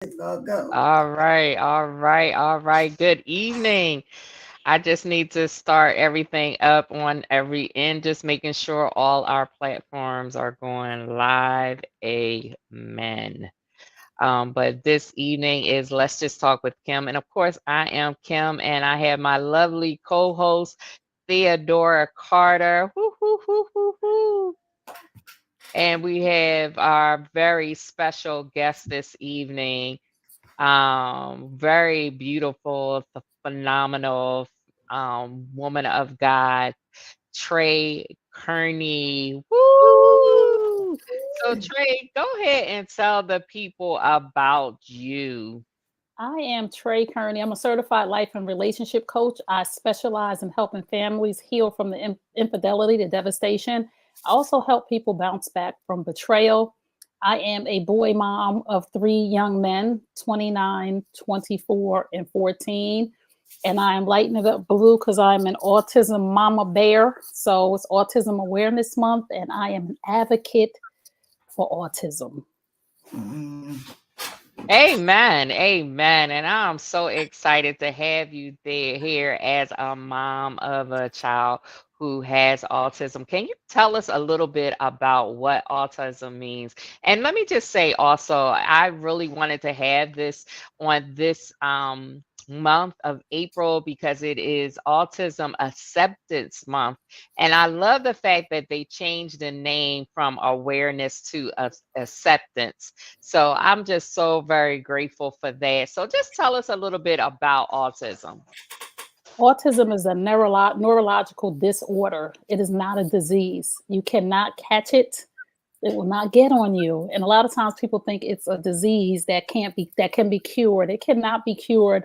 Go. All right, all right, all right. Good evening. I just need to start everything up on every end, just making sure all our platforms are going live. Amen. But this evening is Let's Just Talk with Kim. And of course, I am Kim, and I have my lovely co host, Theodora Carter. Woo, woo, woo, woo, woo. And we have our very special guest this evening. Very beautiful, phenomenal woman of God, Trey Kearney. Woo! So Trey, go ahead and tell the people about you. I am Trey Kearney. I'm a certified life and relationship coach. I specialize in helping families heal from the infidelity, the devastation. I also help people bounce back from betrayal. I am a boy mom of three young men, 29, 24, and 14. And I am lighting it up blue because I'm an autism mama bear. So it's Autism Awareness Month, and I am an advocate for autism. Mm. Amen. Amen. And I'm so excited to have you there here as a mom of a child who has autism. Can you tell us a little bit about what autism means? And let me just say also, I really wanted to have this on this month of April because it is Autism Acceptance Month. And I love the fact that they changed the name from awareness to acceptance. So I'm just so very grateful for that. So just tell us a little bit about autism. Autism is a neurological disorder. It is not a disease. You cannot catch it. It will not get on you. And a lot of times people think it's a disease that can be cured. It cannot be cured.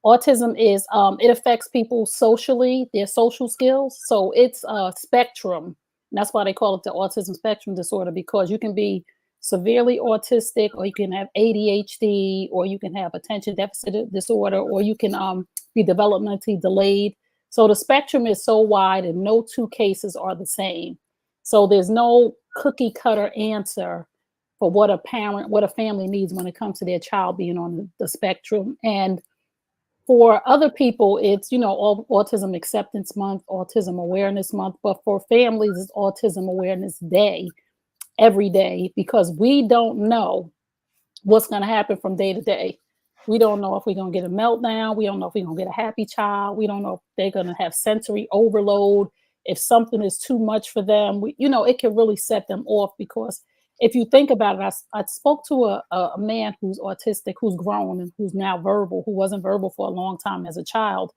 Autism is it affects people socially, their social skills. So it's a spectrum. And that's why they call it the autism spectrum disorder, because you can be severely autistic, or you can have ADHD, or you can have attention deficit disorder, or you can be developmentally delayed. So the spectrum is so wide, and no two cases are the same. So there's no cookie cutter answer for what a family needs when it comes to their child being on the spectrum. And for other people, it's, Autism Acceptance Month, Autism Awareness Month. But for families, it's Autism Awareness Day every day, because we don't know what's going to happen from day to day. We don't know if we're going to get a meltdown. We don't know if we're going to get a happy child. We don't know if they're going to have sensory overload. If something is too much for them, it can really set them off. Because if you think about it, I spoke to a man who's autistic, who's grown and who's now verbal, who wasn't verbal for a long time as a child.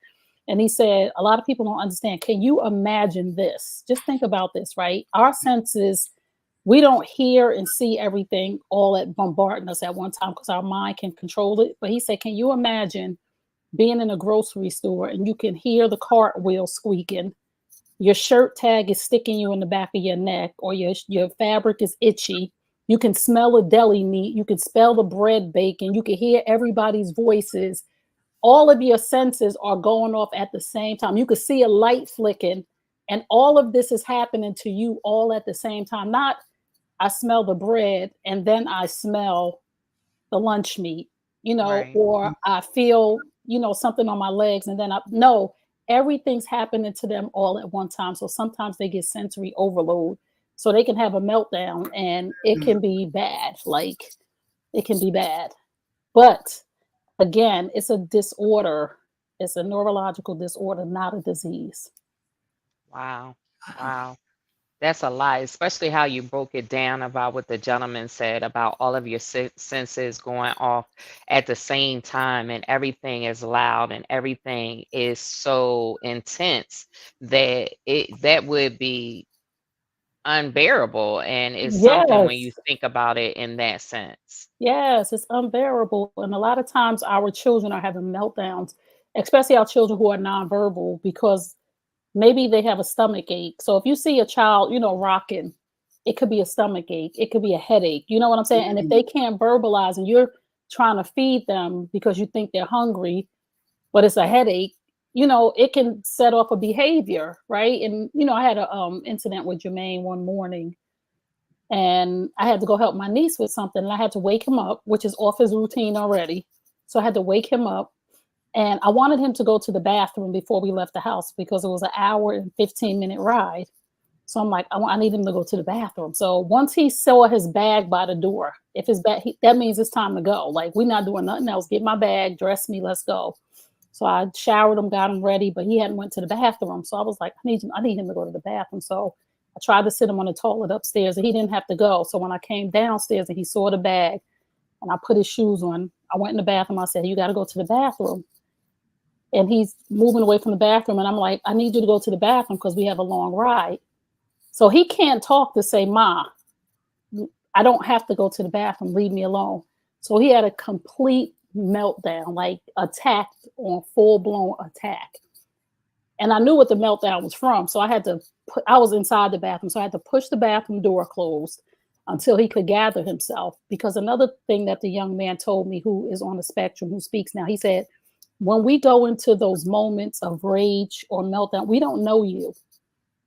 And he said, a lot of people don't understand. Can you imagine this? Just think about this, right? Our senses, we don't hear and see everything all at bombarding us at one time because our mind can control it. But he said, can you imagine being in a grocery store and you can hear the cartwheel squeaking? Your shirt tag is sticking you in the back of your neck, or your fabric is itchy. You can smell the deli meat. You can smell the bread baking. You can hear everybody's voices. All of your senses are going off at the same time. You could see a light flicking, and all of this is happening to you all at the same time. Not, I smell the bread and then I smell the lunch meat, Right. or I feel, something on my legs, and then no, everything's happening to them all at one time. So sometimes they get sensory overload. So they can have a meltdown, and it can be bad. Like, it can be bad. But again, it's a disorder. It's a neurological disorder, not a disease. Wow. Wow. That's a lot, especially how you broke it down about what the gentleman said about all of your senses going off at the same time, and everything is loud and everything is so intense that that would be unbearable, and it's something when you Yes. think about it in that sense. Yes, it's unbearable. And a lot of times our children are having meltdowns, especially our children who are nonverbal, because maybe they have a stomach ache. So if you see a child, rocking, it could be a stomach ache, it could be a headache. You know what I'm saying? And if they can't verbalize, and you're trying to feed them because you think they're hungry, but it's a headache, it can set off a behavior, right? And I had a incident with Jermaine one morning. and I had to go help my niece with something, and I had to wake him up, which is off his routine already. So I had to wake him up, and I wanted him to go to the bathroom before we left the house because it was an hour and 15-minute ride. So I'm like, I need him to go to the bathroom. So once he saw his bag by the door, if his bag, that means it's time to go. Like, we're not doing nothing else. Get my bag, dress me, let's go. So I showered him, got him ready, but he hadn't went to the bathroom. So I was like, I need him to go to the bathroom. So I tried to sit him on the toilet upstairs, and he didn't have to go. So when I came downstairs and he saw the bag and I put his shoes on, I went in the bathroom. I said, you got to go to the bathroom. And he's moving away from the bathroom. And I'm like, I need you to go to the bathroom because we have a long ride. So he can't talk to say, Ma, I don't have to go to the bathroom. Leave me alone. So he had a complete meltdown, like attacked on full-blown attack. And I knew what the meltdown was from. So I was inside the bathroom. So I had to push the bathroom door closed until he could gather himself. Because another thing that the young man told me, who is on the spectrum, who speaks now, he said, when we go into those moments of rage or meltdown, we don't know you.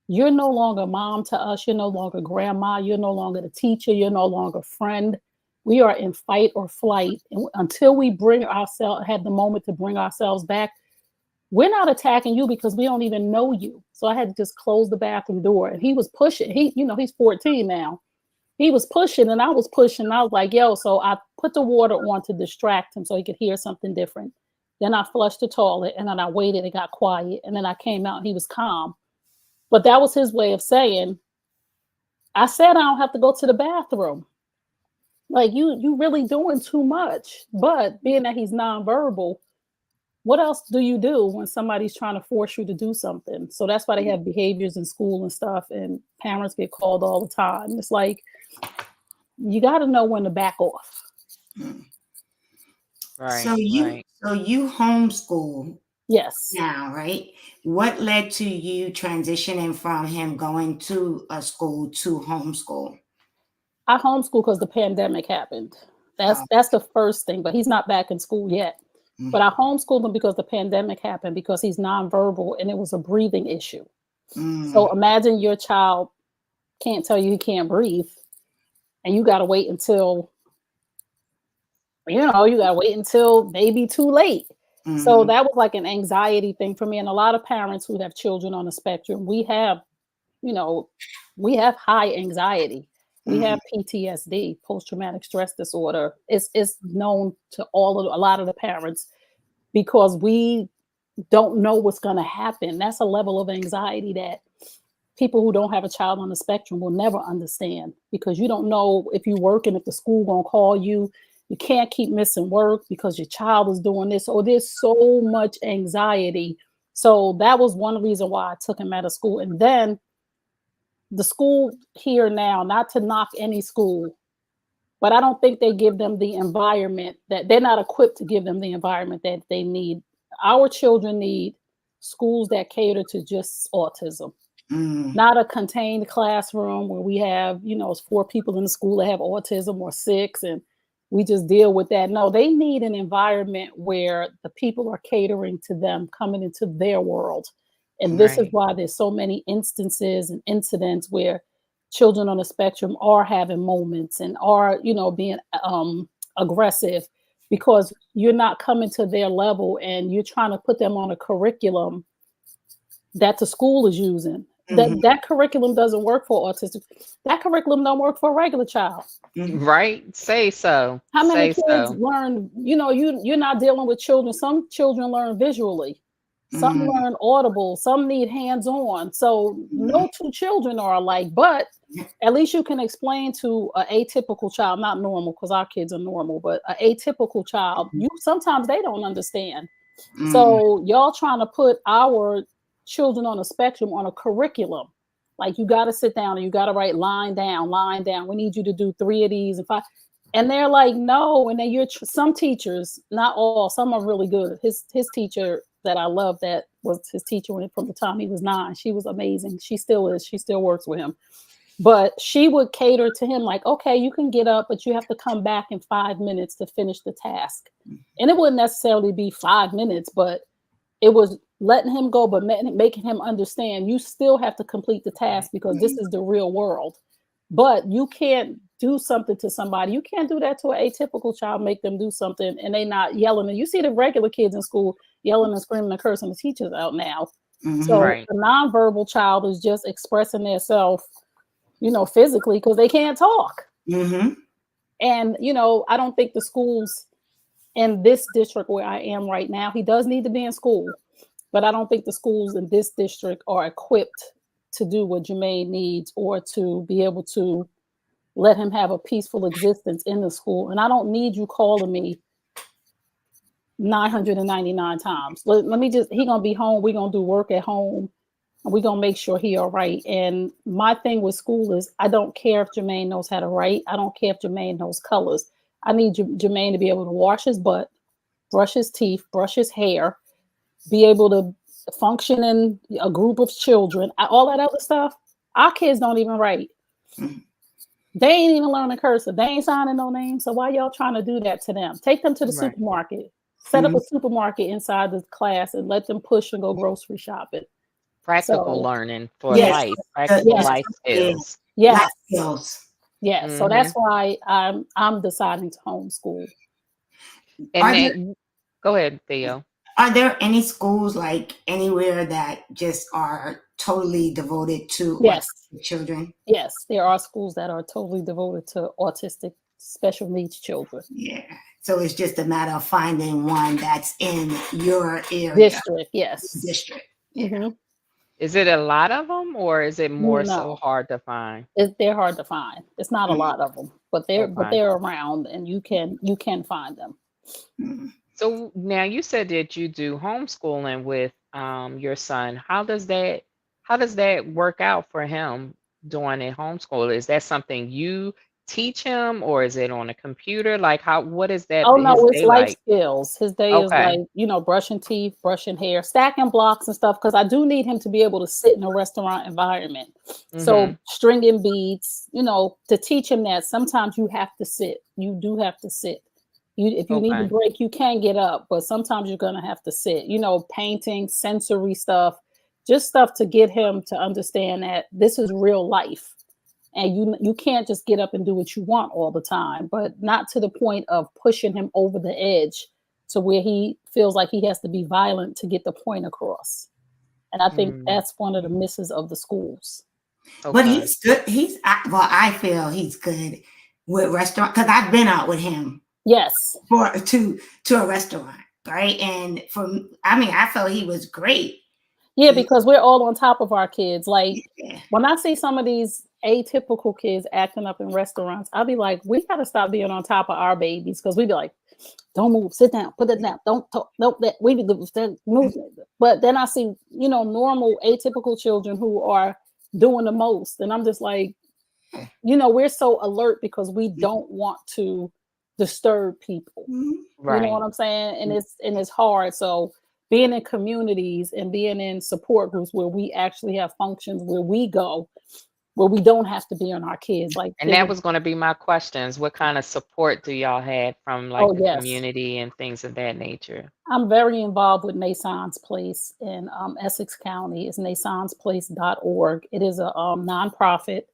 You're no longer mom to us. You're no longer grandma. You're no longer the teacher. You're no longer friend. We are in fight or flight. And until we had the moment to bring ourselves back, we're not attacking you because we don't even know you. So I had to just close the bathroom door. And he was pushing. He's 14 now. He was pushing and I was pushing. I was like, yo, so I put the water on to distract him so he could hear something different. Then I flushed the toilet and then I waited. It got quiet. And then I came out and he was calm. But that was his way of saying, I said I don't have to go to the bathroom. Like, you really doing too much. But being that he's nonverbal, what else do you do when somebody's trying to force you to do something? So that's why they have behaviors in school and stuff, and parents get called all the time. It's like, you got to know when to back off. Right. So you homeschool. Yes. Now, right? What led to you transitioning from him going to a school to homeschool? I homeschool because the pandemic happened. That's the first thing, but he's not back in school yet. Mm-hmm. But I homeschooled him because the pandemic happened, because he's nonverbal and it was a breathing issue. Mm. So imagine your child can't tell you he can't breathe, and you got to wait until, maybe too late. Mm-hmm. So that was like an anxiety thing for me. And a lot of parents who have children on the spectrum, we have high anxiety. We have PTSD, post-traumatic stress disorder. It's known to a lot of the parents because we don't know what's going to happen. That's a level of anxiety that people who don't have a child on the spectrum will never understand, because you don't know if you're working, if the school going to call you. You can't keep missing work because your child is doing this. Or there's so much anxiety. So that was one reason why I took him out of school. And then the school here now, not to knock any school, but I don't think they give them the environment that they're not equipped to give them the environment that they need. Our children need schools that cater to just autism, not a contained classroom where we have, it's 4 people in the school that have autism or 6, and we just deal with that. No, they need an environment where the people are catering to them, coming into their world. And this is why there's so many instances and incidents where children on the spectrum are having moments and are, being aggressive, because you're not coming to their level and you're trying to put them on a curriculum that the school is using. That curriculum doesn't work for autistic. That curriculum don't work for a regular child. Right? Say so. How many kids learn, you're not dealing with children. Some children learn visually. Some learn audible, some need hands-on. So no 2 children are alike, but at least you can explain to an atypical child, not normal, because our kids are normal, but an atypical child, sometimes they don't understand. So y'all trying to put our children on a spectrum on a curriculum. Like, you got to sit down and you got to write line down. We need you to do 3 of these and 5. And they're like, no. And then some teachers, not all, some are really good. His teacher that I love, that was his teacher from the time he was 9. She was amazing. She still is. She still works with him. But she would cater to him like, okay, you can get up, but you have to come back in 5 minutes to finish the task. And it wouldn't necessarily be 5 minutes, but it was letting him go, but making him understand you still have to complete the task because this is the real world. But you can't do something to somebody. You can't do that to an atypical child, make them do something and they not yelling. And you see the regular kids in school yelling and screaming and cursing the teachers out now. Mhm. So Right. a nonverbal child is just expressing themselves, physically because they can't talk. Mhm. And, I don't think the schools in this district where I am right now, he does need to be in school, but I don't think the schools in this district are equipped to do what Jermaine needs or to be able to let him have a peaceful existence in the school. And I don't need you calling me 999 times. Let me just, he gonna be home. We're gonna do work at home and we're gonna make sure he all right. And my thing with school is I don't care if Jermaine knows how to write. I don't care if Jermaine knows colors. I need Jermaine to be able to wash his butt, brush his teeth, brush his hair, be able to function in a group of children, all that other stuff. Our kids don't even write. Mhm. They ain't even learning cursive. They ain't signing no names. So why y'all trying to do that to them? Take them to the Right. supermarket. Set up a supermarket inside the class and let them push and go grocery shopping. Practical So learning for Yes. yes, life, practical yes, life Yeah. skills. Life yes, skills. yes. So Hmm. that's why I'm deciding to homeschool. And Are there then go ahead, Theo. are there any schools like anywhere that just are totally devoted to Yes, autistic children? yes. There are schools that are totally devoted to autistic special needs children. Yeah. So it's just a matter of finding one that's in your area, District, yes. district. Yeah. Hmm. Is it a lot of them, or is it more so No, hard to find? they're hard to find. It's not a Mhm. lot of them, but Okay. they're around, and you can find them. Mhm. So now you said that you do homeschooling with your son. How does that work out for him doing it homeschool? Is that something you teach him, or is it on a computer? Like what is that Oh no, his it's day life like? skills. His day is Okay. like, brushing teeth, brushing hair, stacking blocks and stuff. Because I do need him to be able to sit in a restaurant environment. Mm-hmm. So stringing beads, to teach him that sometimes you have to sit. You do have to sit. If you need to Okay. break, you can get up, but sometimes you're gonna have to sit. Painting, sensory stuff, just stuff to get him to understand that this is real life and you can't just get up and do what you want all the time, but not to the point of pushing him over the edge to where he feels like he has to be violent to get the point across. And I think Mm, that's one of the misses of the schools. But okay. he's good. Well, I feel he's good with restaurant because I've been out with him Yes. for to a restaurant, right? And I felt he was great. Yeah, because we're all on top of our kids. Like Yeah. when I see some of these atypical kids acting up in restaurants, I'll be like, we got to stop being on top of our babies because we be like, don't move, sit down, put it down, don't talk, nope, that we need to move. But then I see, normal atypical children who are doing the most, and I'm just like, we're so alert because we don't want to disturb people. Mhm. You know what Right. I'm saying? And it's hard. So being in communities and being in support groups where we actually have functions where we go, where we don't have to be on our kids. Like And there's that a was going to be my questions. What kind of support do y'all have from like oh the yes. community and things of that nature? I'm very involved with Nason's Place in Essex County. It's nasonsplace.org. It is a nonprofit,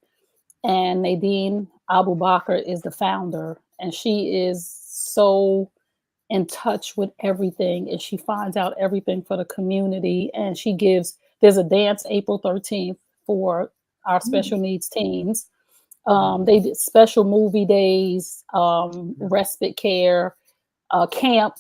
and Nadine Abu Bakr is the founder, and she is so in touch with everything, and she finds out everything for the community. And there's a dance April 13th for our special needs teens. Mhm. They did special movie days, respite care, camp,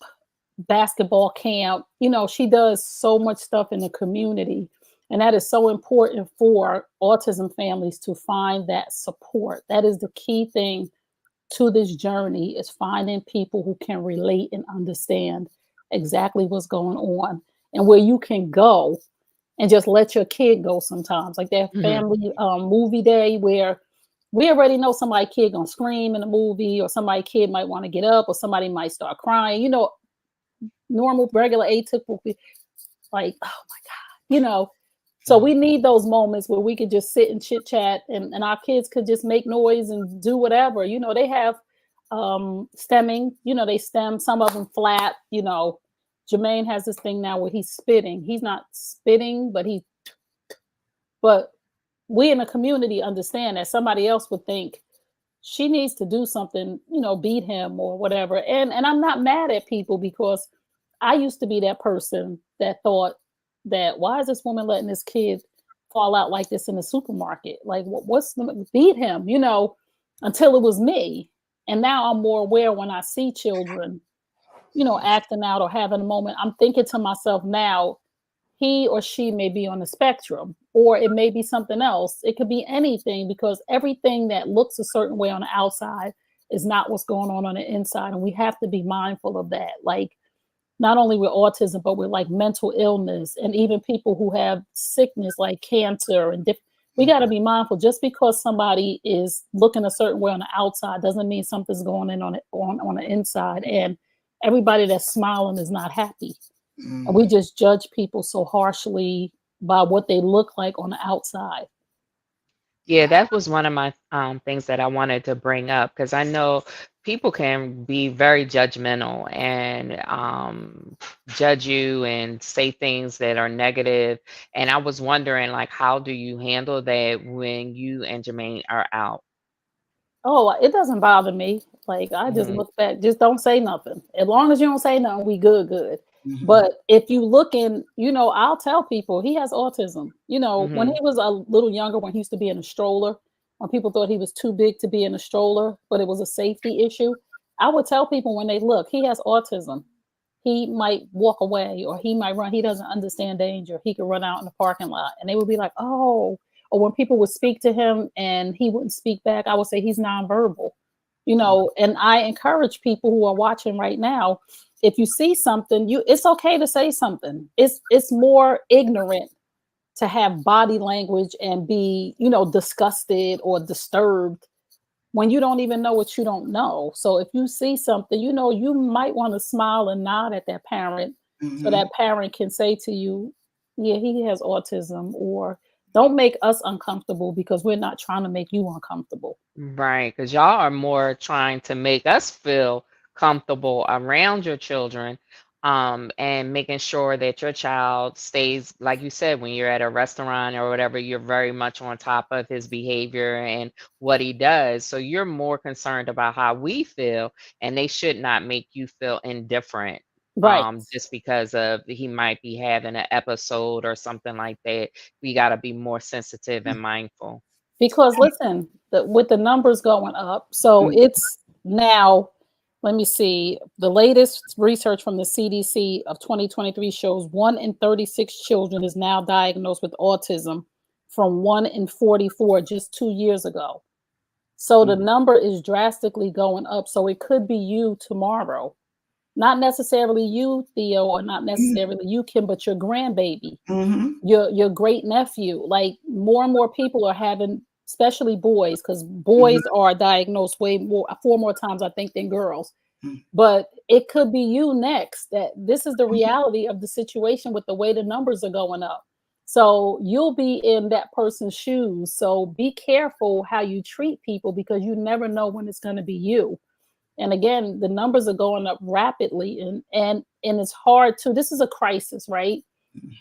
basketball camp. She does so much stuff in the community. And that is so important for autism families to find that support. That is the key thing to this journey, is finding people who can relate and understand exactly what's going on and where you can go and just let your kid go sometimes. Like that Mhm. family movie day where we already know somebody kid gonna scream in the movie, or somebody kid might want to get up, or somebody might start crying. Normal, regular, atypical, like, oh my God, So we need those moments where we could just sit and chit chat, and our kids could just make noise and do whatever. They have stemming, they stem, some of them flat. Jermaine has this thing now where he's spitting. He's not spitting, but we in the community understand that somebody else would think she needs to do something, beat him or whatever. And I'm not mad at people because I used to be that person that thought that why is this woman letting this kid fall out like this in the supermarket? Like what's the beat him, until it was me. And now I'm more aware when I see children, acting out or having a moment. I'm thinking to myself now, he or she may be on the spectrum, or it may be something else. It could be anything because everything that looks a certain way on the outside is not what's going on the inside. And we have to be mindful of that. Like, not only with autism, but with like mental illness and even people who have sickness like cancer and we got to be mindful. Just because somebody is looking a certain way on the outside doesn't mean something's going in on the inside. And everybody that's smiling is not happy. And we just judge people so harshly by what they look like on the outside. Yeah, that was one of my things that I wanted to bring up because I know people can be very judgmental and judge you and say things that are negative. And I was wondering, like, how do you handle that when you and Jermaine are out? Oh, it doesn't bother me. Like I just Hmm. look back, just don't say nothing. As long as you don't say nothing, we good. Mhm. But if you look in, I'll tell people he has autism. When he Hmm. was a little younger, when he used to be in a stroller, when people thought he was too big to be in a stroller, but it was a safety issue, I would tell people when they look, he has autism. He might walk away or he might run. He doesn't understand danger. He could run out in the parking lot. And they would be like, oh, or when people would speak to him and he wouldn't speak back, I would say he's nonverbal. And I encourage people who are watching right now, if you see something, it's okay to say something. It's more ignorant to have body language and be, disgusted or disturbed when you don't even know what you don't know. So if you see something, you might want to smile and nod at that parent so Mhm. that parent can say to you, yeah, he has autism, or don't make us uncomfortable because we're not trying to make you uncomfortable. Right, because y'all are more trying to make us feel comfortable around your children, and making sure that your child stays, like you said, when you're at a restaurant or whatever, you're very much on top of his behavior and what he does. So you're more concerned about how we feel, and they should not make you feel indifferent, Right. just because of he might be having an episode or something like that. We got to be more sensitive and mindful. Because listen, with the numbers going up, so Mhm. it's now, let me see, the latest research from the CDC of 2023 shows 1 in 36 children is now diagnosed with autism from 1 in 44 just 2 years ago. So the number is drastically going up. So it could be you tomorrow. Not necessarily you, Theo, or not necessarily you, Kim, but your grandbaby, Mhm. your great nephew. Like more and more people are having, especially boys, because Mhm. boys are diagnosed way more, 4 more times I think than girls. Mhm. But it could be you next. That this is the reality of the situation with the way the numbers are going up. So you'll be in that person's shoes. So be careful how you treat people because you never know when it's going to be you. And again, the numbers are going up rapidly, and it's hard to. This is a crisis, right?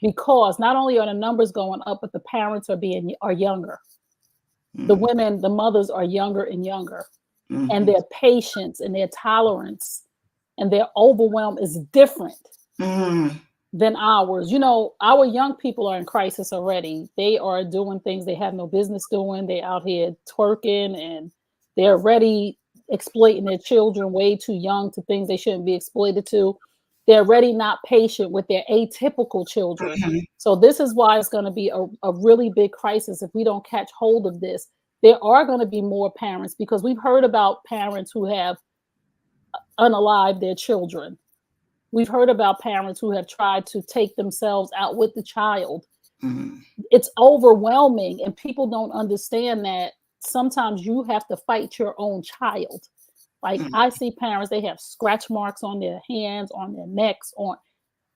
Because not only are the numbers going up, but the parents are younger. The Mhm. women, the mothers are younger and younger, and Mhm. their patience and their tolerance and their overwhelm is different Mhm. than ours. Our young people are in crisis already. They are doing things they have no business doing. They're out here twerking and they're already exploiting their children way too young to things they shouldn't be exploited to. They're already not patient with their atypical children. Mhm. So this is why it's going to be a really big crisis if we don't catch hold of this. There are going to be more parents because we've heard about parents who have unalived their children. We've heard about parents who have tried to take themselves out with the child. Mhm. It's overwhelming, and people don't understand that sometimes you have to fight your own child. Like Mhm. I see parents, they have scratch marks on their hands, on their necks, on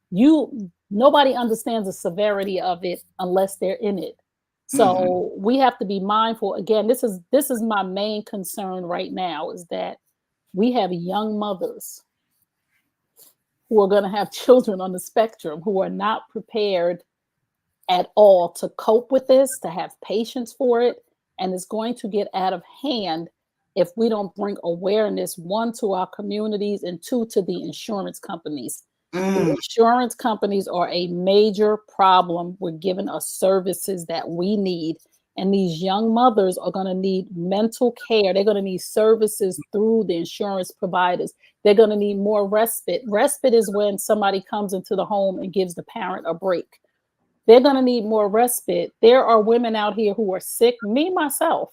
you. Nobody understands the severity of it unless they're in it. Mhm. So we have to be mindful. Again, this is my main concern right now is that we have young mothers who are going to have children on the spectrum who are not prepared at all to cope with this, to have patience for it. And it's going to get out of hand if we don't bring awareness, one, to our communities, and two, to the insurance companies. The Mm, insurance companies are a major problem with giving us services that we need. And these young mothers are going to need mental care. They're going to need services through the insurance providers. They're going to need more respite. Respite is when somebody comes into the home and gives the parent a break. They're going to need more respite. There are women out here who are sick. Me, myself,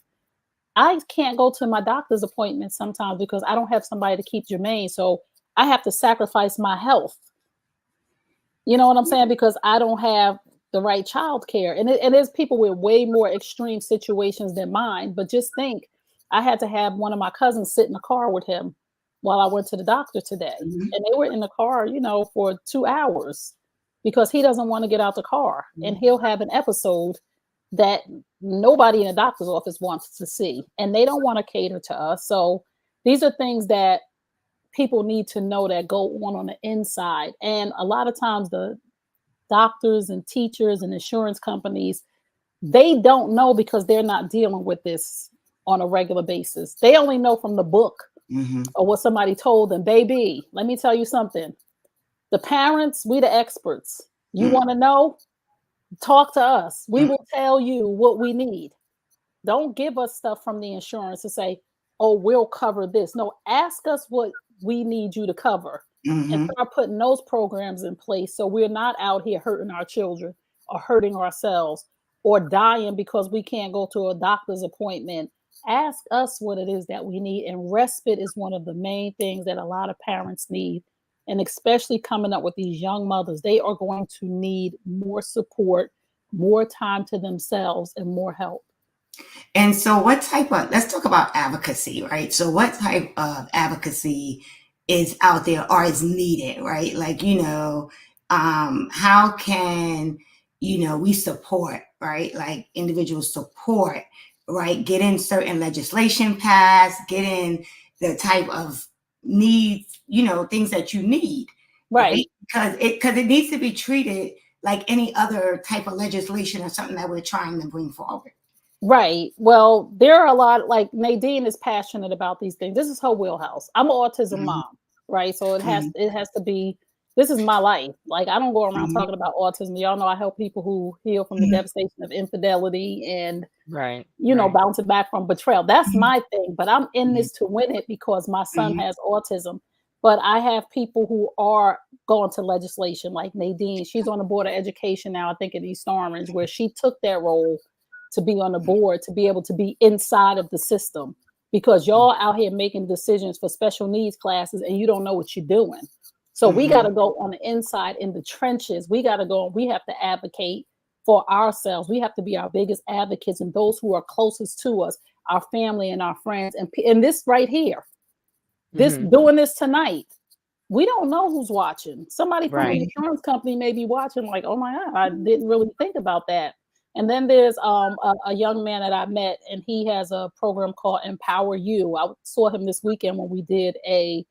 I can't go to my doctor's appointment sometimes because I don't have somebody to keep Jermaine. So I have to sacrifice my health. You know what I'm saying? Because I don't have the right child care. And there's people with way more extreme situations than mine. But just think, I had to have one of my cousins sit in the car with him while I went to the doctor today. mhm, And they were in the car, for 2 hours because he doesn't want to get out the car. And he'll have an episode that nobody in the doctor's office wants to see. And they don't want to cater to us. So these are things that people need to know that go on the inside. And a lot of times the doctors and teachers and insurance companies, they don't know because they're not dealing with this on a regular basis. They only know from the book mhm, or what somebody told them. Baby, let me tell you something. The parents, we the experts. You mm, want to know? Talk to us. We mm, will tell you what we need. Don't give us stuff from the insurance to say, oh, we'll cover this. No, ask us what we need you to cover and mhm, start putting those programs in place so we're not out here hurting our children or hurting ourselves or dying because we can't go to a doctor's appointment. Ask us what it is that we need. And respite is one of the main things that a lot of parents need. And especially coming up with these young mothers, they are going to need more support, more time to themselves, and more help. And so, let's talk about advocacy, right? So, what type of advocacy is out there or is needed, right? Like, how can, we support, right? Like individual support, right? Getting certain legislation passed, getting the type of needs, things that you need, right? Right. Because it needs to be treated like any other type of legislation or something that we're trying to bring forward. Right. Well, there are a lot, like Nadine is passionate about these things. This is her wheelhouse. I'm an autism Mhm, mom, right? So it has mhm, it has to be, this is my life. Like I don't go around mhm, talking about autism. Y'all know I help people who heal from the mhm, devastation of infidelity and Right. Right. bouncing back from betrayal. That's mhm, my thing. But I'm in mhm, this to win it because my son mhm, has autism. But I have people who are going to legislation, like Nadine. She's on the board of education now, I think at East Orange, where she took that role to be on the board, to be able to be inside of the system. Because y'all out here making decisions for special needs classes and you don't know what you're doing. So we got mhm, to go on the inside in the trenches. We got to go and we have to advocate for ourselves. We have to be our biggest advocates and those who are closest to us, our family and our friends. And this right here, this Hmm. doing this tonight, we don't know who's watching. Somebody from the Right. mhm, insurance company may be watching, like, oh my God, I didn't really think about that. And then there's a young man that I met, and he has a program called Empower You. I saw him this weekend when we did a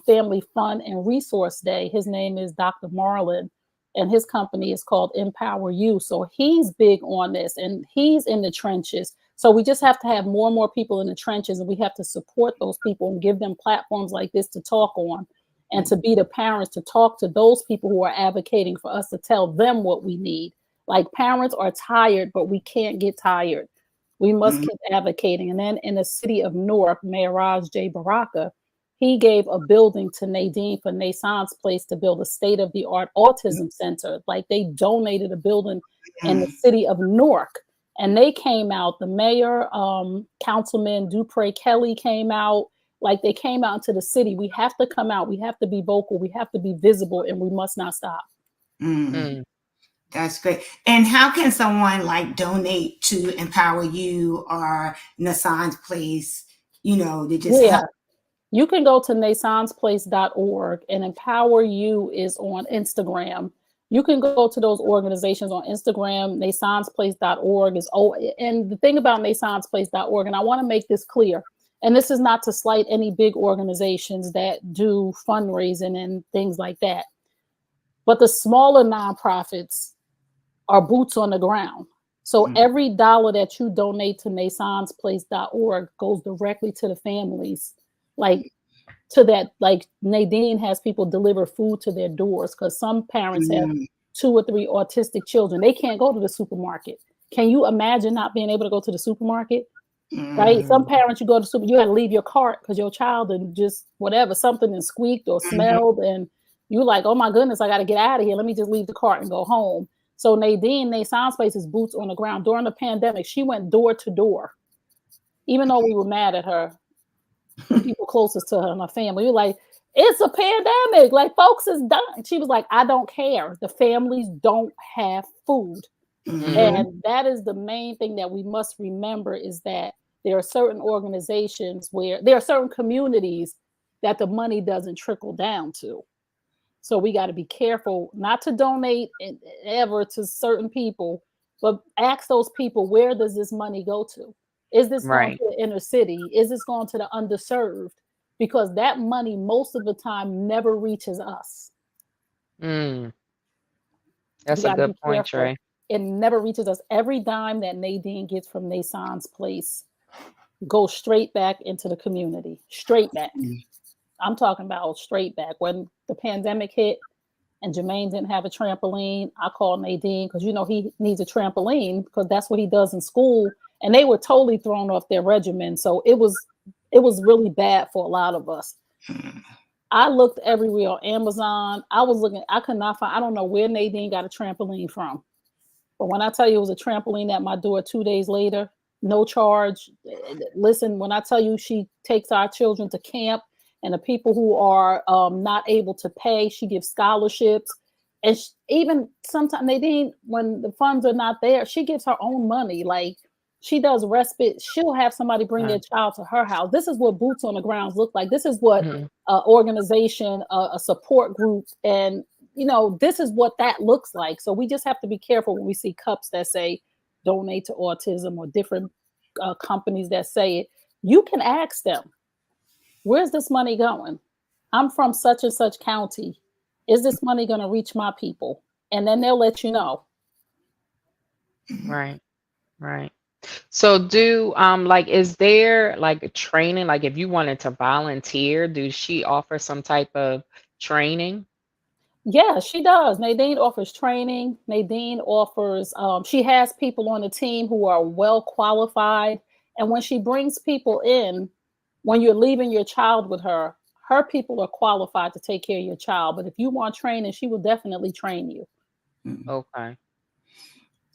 family fun and resource day. His name is Dr. Marlin, and his company is called Empower You. So he's big on this, and he's in the trenches. So we just have to have more and more people in the trenches, and we have to support those people and give them platforms like this to talk on and to be the parents to talk to those people who are advocating for us to tell them what we need. Like parents are tired, but we can't get tired. We must mhm, keep advocating. And then in the city of Newark, Mayor Raj J. Baraka, he gave a building to Nadine for Nason's place to build a state-of-the-art autism center. Like they donated a building in the mhm, city of Newark. And they came out, the mayor, Councilman Dupre Kelly came out, like they came out into the city. We have to come out. We have to be vocal. We have to be visible, and we must not stop. mhm. Mm. That's great. And how can someone like donate to Empower You or Nassan's Place? To just help. Yeah. You can go to nasonsplace.org, and Empower You is on Instagram. You can go to those organizations on Instagram. Nasonsplace.org is, oh, and the thing about nasonsplace.org, and I want to make this clear, and this is not to slight any big organizations that do fundraising and things like that, but the smaller nonprofits are boots on the ground. So every dollar that you donate to nasansplace.org goes directly to the families. Like to that, like Nadine has people deliver food to their doors because some parents have 2 or 3 autistic children. They can't go to the supermarket. Can you imagine not being able to go to the supermarket? Right? Some parents, you go to super, you got to leave your cart because your child and just whatever, something and squeaked or smelled, and you're like, oh my goodness, I got to get out of here. Let me just leave the cart and go home. So Nadine, Sound Space is boots on the ground. During the pandemic, she went door to door. Even though we were mad at her, the people closest to her and her family, we were like, it's a pandemic. Like, folks is done. She was like, I don't care. The families don't have food. And that is the main thing that we must remember, is that there are certain organizations where there are certain communities that the money doesn't trickle down to. So we got to be careful not to donate ever to certain people, but ask those people, where does this money go to? Is this going to the inner city? Is this going to the underserved? Because that money most of the time never reaches us. That's we a good point, Trey. It never reaches us. Every dime that Nadine gets from Nason's Place goes straight back into the community. Straight back. I'm talking about straight back. When the pandemic hit and Jermaine didn't have a trampoline, I called Nadine because, you know, he needs a trampoline because that's what he does in school. And they were totally thrown off their regimen. So it was really bad for a lot of us. I looked everywhere on Amazon. I was looking, I could not find, I don't know where Nadine got a trampoline from. But when I tell you it was a trampoline at my door 2 days later, no charge. Listen, when I tell you she takes our children to camp, and the people who are not able to pay, she gives scholarships. And even sometimes Nadine, when the funds are not there, she gives her own money. Like, she does respite. She'll have somebody bring their child to her house. This is what boots on the grounds look like. This is what organization, a support group, and you know, this is what that looks like. So we just have to be careful when we see cups that say donate to autism, or different companies that say it. You can ask them, where's this money going? I'm from such and such county. Is this money going to reach my people? And then they'll let you know. Right. So like, is there like a training, like if you wanted to volunteer, does she offer some type of training? Yeah, she does. Nadine offers training. Nadine offers, she has people on the team who are well qualified. And when she brings people in, when you're leaving your child with her, her people are qualified to take care of your child. But if you want training, she will definitely train you. Okay.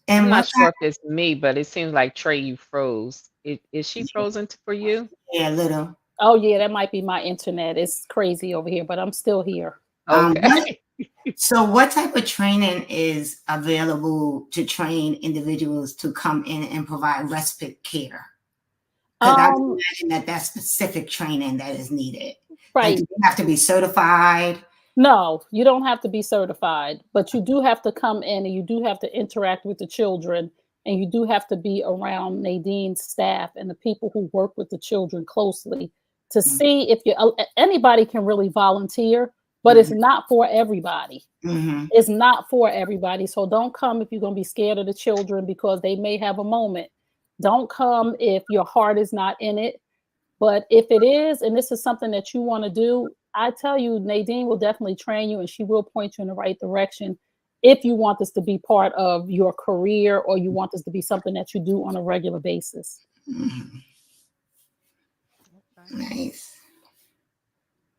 And I'm not sure if it's me, but it seems like, Trey, you froze. Is she frozen for you? Yeah, a little. Oh yeah, that might be my internet. It's crazy over here, but I'm still here. Okay. So what type of training is available to train individuals to come in and provide respite care? Because I would imagine that's specific training that is needed. Right. Like, do you have to be certified? No, you don't have to be certified, but you do have to come in and you do have to interact with the children, and you do have to be around Nadine's staff and the people who work with the children closely to see if anybody can really volunteer, but it's not for everybody. It's not for everybody. So don't come if you're going to be scared of the children because they may have a moment. Don't come if your heart is not in it. But if it is, and this is something that you want to do, I tell you, Nadine will definitely train you, and she will point you in the right direction if you want this to be part of your career, or you want this to be something that you do on a regular basis. Nice.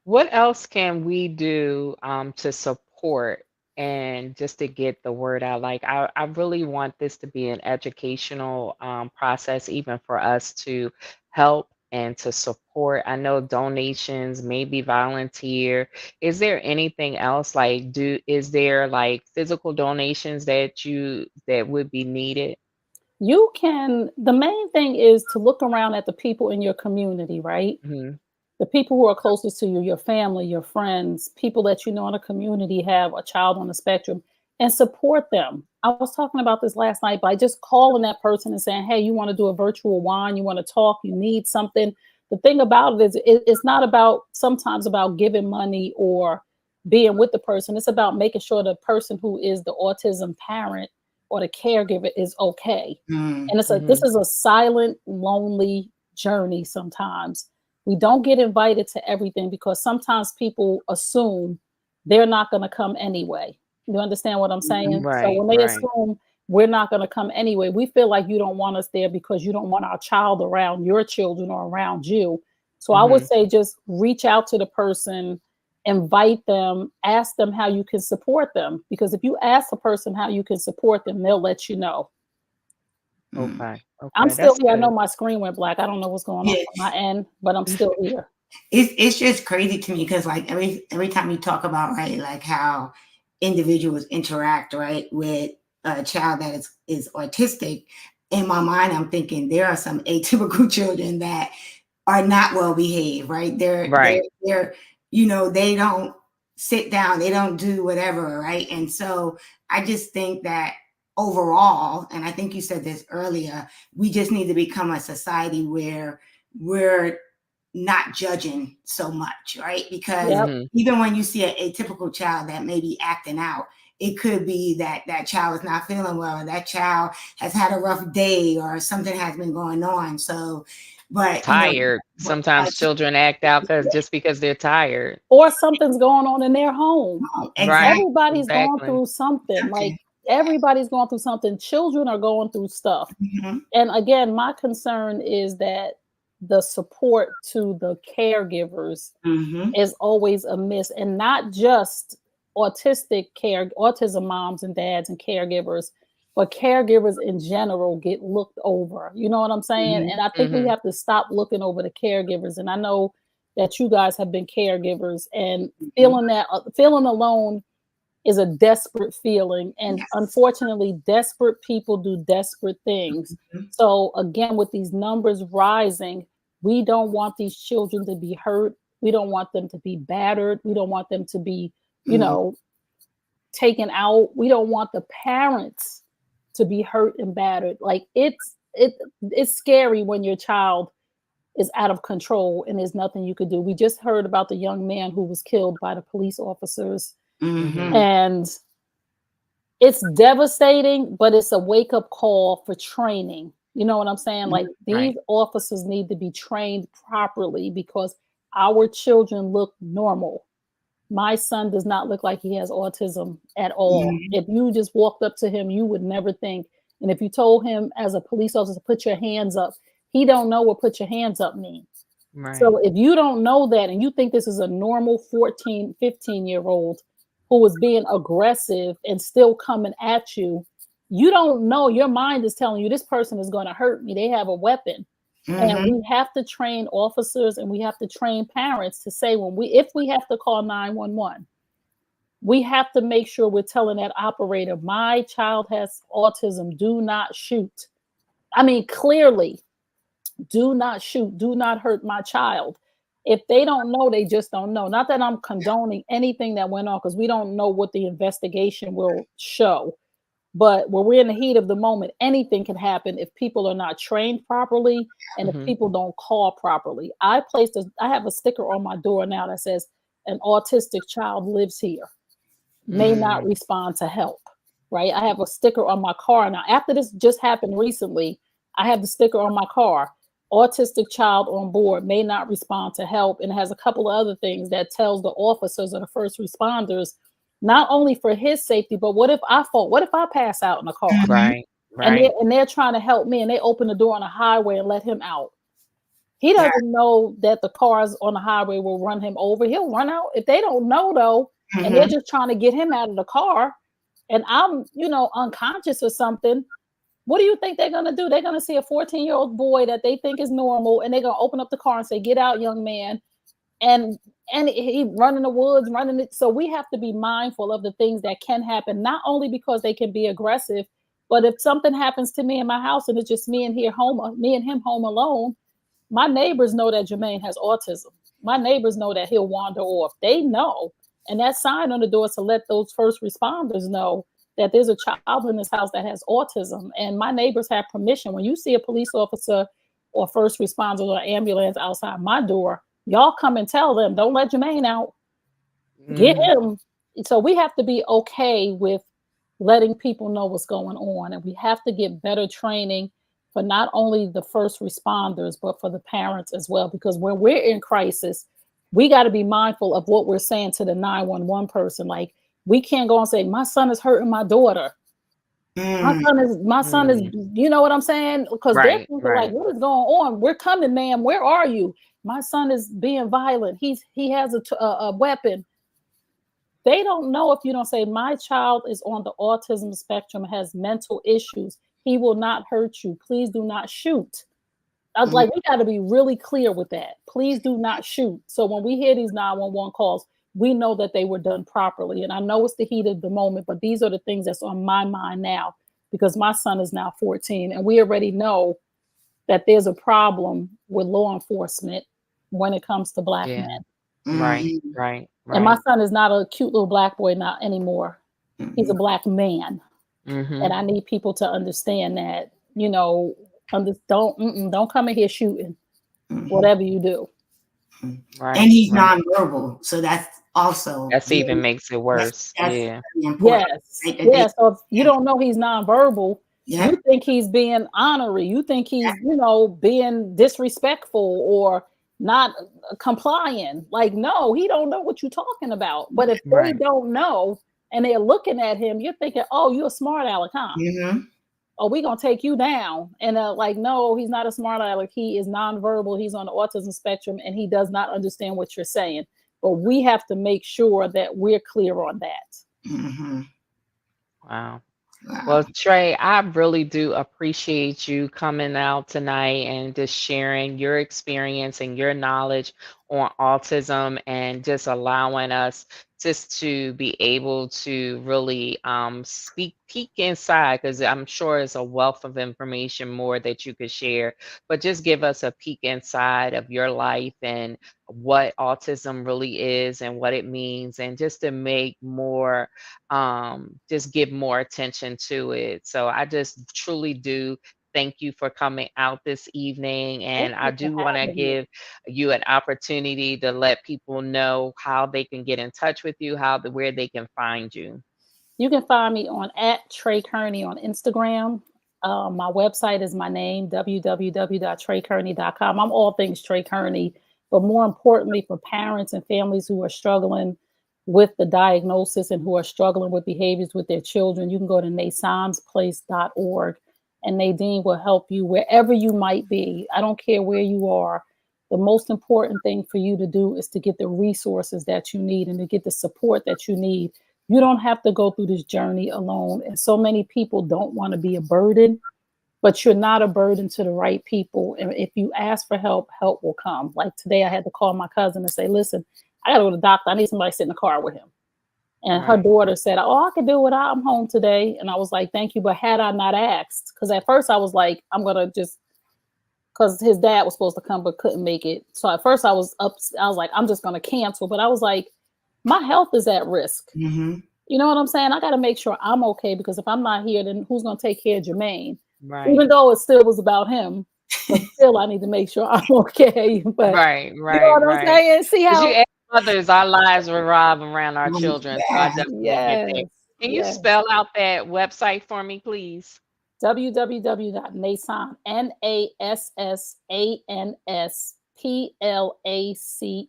What else can we do to support and just to get the word out? Like, I really want this to be an educational process, even for us to help and to support. I know donations, maybe volunteer. Is there anything else? Like, is there like physical donations that would be needed? You can, the main thing is to look around at the people in your community, right? The people who are closest to you, your family, your friends, people that you know in a community have a child on the spectrum, and support them. I was talking about this last night by just calling that person and saying, hey, you want to do a virtual wine? You want to talk? You need something? The thing about it is it's not sometimes about giving money or being with the person. It's about making sure the person who is the autism parent or the caregiver is okay. Mm, And this is a silent, lonely journey sometimes. We don't get invited to everything because sometimes people assume they're not going to come anyway. You understand what I'm saying? So Right, when they right. assume we're not going to come anyway, we feel like you don't want us there because you don't want our child around your children or around you. So I would say just reach out to the person, invite them, ask them how you can support them. Because if you ask a person how you can support them, they'll let you know. mm. Okay, I'm okay, still that's here. I know good. my screen went black. I don't know what's going on Yeah. on my end, but I'm still here. It's just crazy to me because like every time you talk about, right, like how individuals interact, right, with a child that is autistic, in my mind I'm thinking there are some atypical children that are not well behaved, right? Right. They're you know, they don't sit down, they don't do whatever, right? And so I just think that overall, and I think you said this earlier, we just need to become a society where we're not judging so much, right? Because Yep. even when you see a atypical child that may be acting out, it could be that that child is not feeling well, or that child has had a rough day, or something has been going on. So, but you know, Tired. but Sometimes children act out just because they're tired. Or something's going on in their home. Right. exactly, Everybody's going Exactly. through something. Like something, everybody's going through something. Children are going through stuff. hmm And again, my concern is that the support to the caregivers hmm is always a miss, and not just autism moms and dads and caregivers, but caregivers in general get looked over. You know what I'm saying? hmm And I think we Mhm. have to stop looking over the caregivers. And I know that you guys have been caregivers, and hmm feeling alone is a desperate feeling. And yes, unfortunately, desperate people do desperate things. hmm So, again, with these numbers rising, we don't want these children to be hurt. We don't want them to be battered. We don't want them to be, you hmm know, taken out. We don't want the parents to be hurt and battered. Like it's scary when your child is out of control and there's nothing you could do. We just heard about the young man who was killed by the police officers, Mhm. hmm and it's devastating, but it's a wake up call for training. You know what I'm saying? Like these Right. officers need to be trained properly because our children look normal. My son does not look like he has autism at all. hmm If you just walked up to him, you would never think. And if you told him as a police officer, put your hands up, he don't know what put your hands up means. Right. So if you don't know that and you think this is a normal 14, 15-year-old who is being aggressive and still coming at you, you don't know. Your mind is telling you this person is going to hurt me. They have a weapon. And hmm we have to train officers and we have to train parents to say if we have to call 911, we have to make sure we're telling that operator, my child has autism, do not shoot. I mean, clearly, do not shoot, do not hurt my child. If they don't know, they just don't know. Not that I'm condoning anything that went on, because we don't know what the investigation will show. But when we're in the heat of the moment, anything can happen if people are not trained properly and if Mhm. people don't call properly. I have a sticker on my door now that says, an autistic child lives here, may not Mm. respond to help, right? I have a sticker on my car now. After this just happened recently, I have the sticker on my car, autistic child on board, may not respond to help. And it has a couple of other things that tells the officers or the first responders, not only for his safety, but what if I fall? What if I pass out in the car? hmm Right. Right. And they're trying to help me and they open the door on the highway and let him out. He yeah, doesn't know that the cars on the highway will run him over. He'll run out. If they don't know though, and they're hmm just trying to get him out of the car, and I'm, unconscious or something, what do you think they're gonna do? They're gonna see a 14-year-old boy that they think is normal, and they're gonna open up the car and say, "Get out, young man." And he run in the woods, running it. So we have to be mindful of the things that can happen, not only because they can be aggressive, but if something happens to me in my house and it's just me and him home alone, my neighbors know that Jermaine has autism. My neighbors know that he'll wander off. They know. And that sign on the door is to let those first responders know that there's a child in this house that has autism. And my neighbors have permission. When you see a police officer or first responder or ambulance outside my door, y'all come and tell them, don't let Jermaine out. Get Mhm. him. So we have to be okay with letting people know what's going on. And we have to get better training for not only the first responders, but for the parents as well. Because when we're in crisis, we got to be mindful of what we're saying to the 911 person. Like, we can't go and say, my son is hurting my daughter. My son is, Mm. you know what I'm saying? Because they're Right, thinking like, right. what is going on? We're coming, ma'am. Where are you? My son is being violent. He has a weapon. They don't know if you don't say, my child is on the autism spectrum, has mental issues. He will not hurt you. Please do not shoot. I was like, we got to be really clear with that. Please do not shoot. So when we hear these 911 calls, we know that they were done properly. And I know it's the heat of the moment, but these are the things that's on my mind now because my son is now 14 and we already know that there's a problem with law enforcement when it comes to Black Yeah. men. Right, Mhm. right, And my right. son is not a cute little Black boy not anymore. He's a Mhm. Black man. Mm-hmm. And I need people to understand that, you know, don't come in here shooting Mhm. whatever you do. And Right, he's right. nonverbal, so that's also That's even very, makes it that's, worse. that's Yeah. very important, Yes. right? That they, Yeah. So if you don't know he's nonverbal, yeah, you think he's being honorary. You think he's, being disrespectful or not complying. Like, no, he don't know what you're talking about. But if they Right. don't know and they're looking at him, you're thinking, oh, you're a smart aleck, huh? hmm Oh, we're gonna take you down. And like, no, he's not a smart aleck. He is nonverbal. He's on the autism spectrum and he does not understand what you're saying. But we have to make sure that we're clear on that. hmm Wow. wow, Well, Trey, I really do appreciate you coming out tonight and just sharing your experience and your knowledge on autism and just allowing us just to be able to really speak, peek inside, because I'm sure it's a wealth of information more that you could share, but just give us a peek inside of your life and what autism really is and what it means, and just to make more just give more attention to it. So I just truly do thank you for coming out this evening. Thank And I you for do want to having me. give you an opportunity to let people know how they can get in touch with you, where they can find you. You can find me on at Trey Kearney on Instagram. My website is my name, www.treykearney.com. I'm all things Trey Kearney, but more importantly, for parents and families who are struggling with the diagnosis and who are struggling with behaviors with their children, you can go to nasonsplace.org and Nadine will help you wherever you might be. I don't care where you are. The most important thing for you to do is to get the resources that you need and to get the support that you need. You don't have to go through this journey alone. And so many people don't want to be a burden, but you're not a burden to the right people. And if you ask for help, help will come. Like today, I had to call my cousin and say, listen, I got to go to the doctor. I need somebody to sit in the car with him. And her Right. daughter said, oh, I can do it. I'm home today. And I was like, thank you. But had I not asked, because at first I was like, I'm going to just, because his dad was supposed to come but couldn't make it. So at first I was like, I'm just going to cancel. But I was like, my health is at risk. hmm You know what I'm saying? I got to make sure I'm okay because if I'm not here, then who's going to take care of Jermaine? Even Right. though it still was about him, but still I need to make sure I'm okay. But Right. you know Right. what I'm Right. saying? See Because you how? as mothers, our lives revolve around our children. So I yeah, definitely get Yes, that. Can you yes. spell out that website for me, please? www.nasan,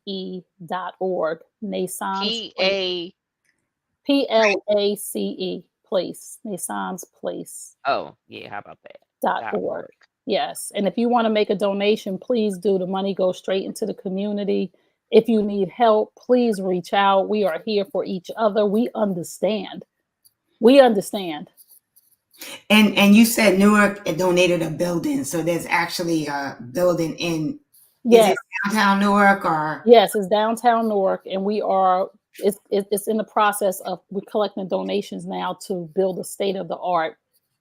NASANSPLACE.org. Nason's P Place. A. PLACE Place. Nason's Place. Oh, yeah. How about that? .org. .org. Yes. And if you want to make a donation, please do. The money goes straight into the community. If you need help, please reach out. We are here for each other. We understand. We understand. and you said Newark donated a building, so there's actually a building in. Is Yes. it downtown Newark or? Yes, it's downtown Newark, and we are. It's in the process of we're collecting donations now to build a state of the art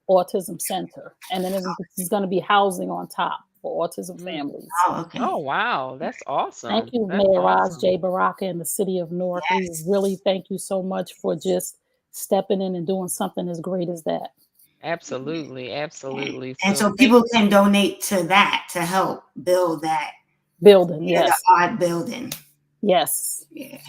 autism center, and then there's going to be housing on top for autism Mm. families. Oh, okay. Oh, wow. That's Thank awesome. you, That's Mayor Roz awesome. J. Baraka and the city of Newark. We really Yes. thank you so much for just stepping in and doing something as great as that. Absolutely. Absolutely. And So so thank people can donate to that to help build that Building, state of the yes, art building. yes. Yeah.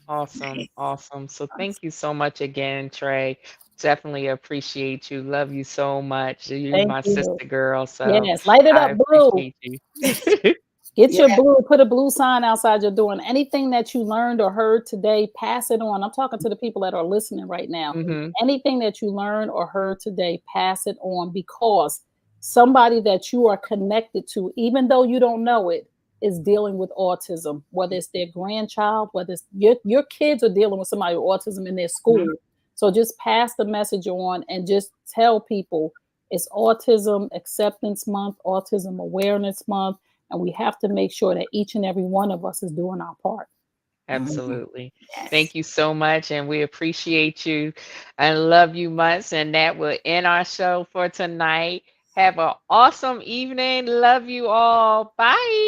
awesome. Nice. Awesome. So thank you so much again, Trey, Definitely appreciate you. Love you so much. You're Thank my you. sister girl, so Yes, light it I up blue. appreciate you. Get Yeah. your blue, put a blue sign outside your door. And anything that you learned or heard today, pass it on. I'm talking to the people that are listening right now. Hmm. Anything that you learned or heard today, pass it on because somebody that you are connected to, even though you don't know it, is dealing with autism, whether it's their grandchild, whether it's your kids are dealing with somebody with autism in their school. So just pass the message on and just tell people it's Autism Acceptance Month, Autism Awareness Month, and we have to make sure that each and every one of us is doing our part. Mhm. Absolutely. Yes. Thank you so much, and we appreciate you and love you much. And that will end our show for tonight. Have an awesome evening. Love you all. Bye.